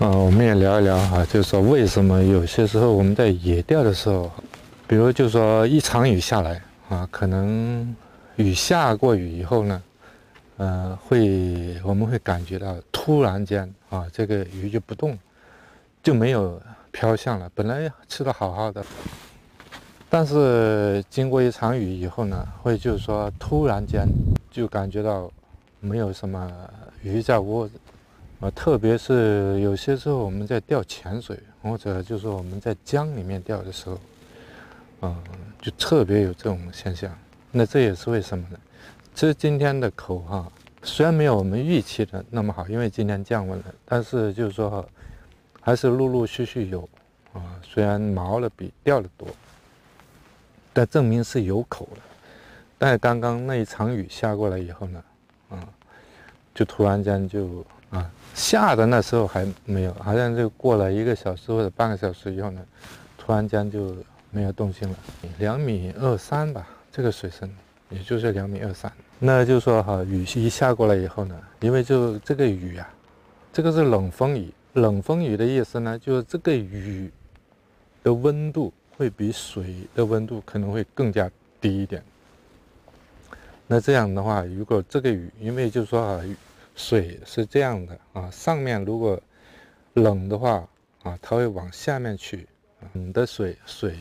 我们也聊一聊哈，就是说为什么有些时候我们在野钓的时候，比如就说一场雨下来啊，可能下过雨以后呢，我们会感觉到突然间啊，这个鱼就不动，就没有飘向了。本来吃得好好的，但是经过一场雨以后呢，会就是说突然间就感觉到没有什么鱼在窝子。特别是有些时候我们在钓浅水，或者就是我们在江里面钓的时候，就特别有这种现象。那这也是为什么呢？其实今天的口哈，虽然没有我们预期的那么好，因为今天降温了，但是就是说还是陆陆续续有虽然毛的比钓的多，但证明是有口的。但是刚刚那一场雨下过来以后呢，就突然间就下的那时候还没有，好像就过了1个小时或者半个小时以后呢，突然间就没有动静了。2.23米吧，这个水深，也就是2.23米。那就是说哈，雨一下过来以后呢，因为就这个雨啊，这个是冷风雨。冷风雨的意思呢，就是这个雨的温度会比水的温度可能会更加低一点。那这样的话，如果这个雨，因为就是说水是这样的上面如果冷的话它会往下面去。冷的水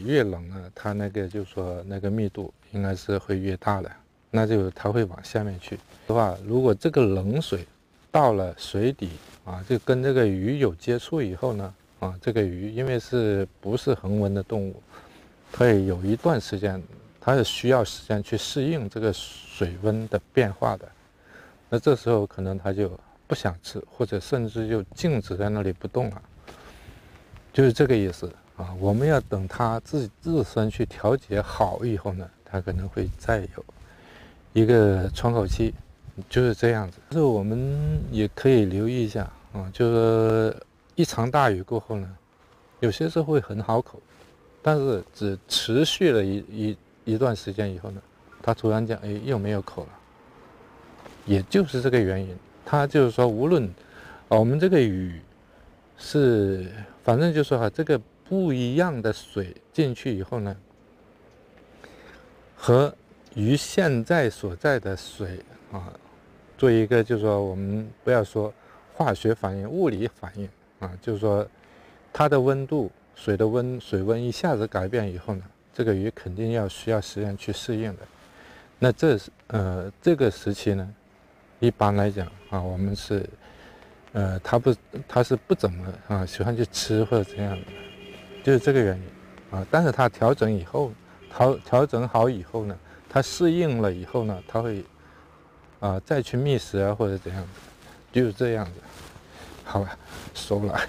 越冷呢，它那个就是说那个密度应该是会越大的，那就它会往下面去的话，如果这个冷水到了水底就跟这个鱼有接触以后呢这个鱼因为不是恒温的动物，它也有一段时间，它是需要时间去适应这个水温的变化的。那这时候可能它就不想吃，或者甚至就静止在那里不动了，就是这个意思我们要等它自身去调节好以后呢，它可能会再有一个窗口期，就是这样子。但是我们也可以留意一下就是一场大雨过后呢，有些时候会很好口，但是只持续了一段时间以后呢，它突然间又没有口了。也就是这个原因，它就是说，无论我们这个雨反正就是说这个不一样的水进去以后呢，和鱼现在所在的水做一个就是说，我们不要说化学反应、物理反应就是说它的温度、水温一下子改变以后呢，这个鱼肯定需要时间去适应的。那这个时期呢，一般来讲我们是它是不怎么喜欢去吃或者这样的，就是这个原因但是它调整好以后呢，它适应了以后呢，它会再去觅食或者怎样的，就是这样子。好了，收了。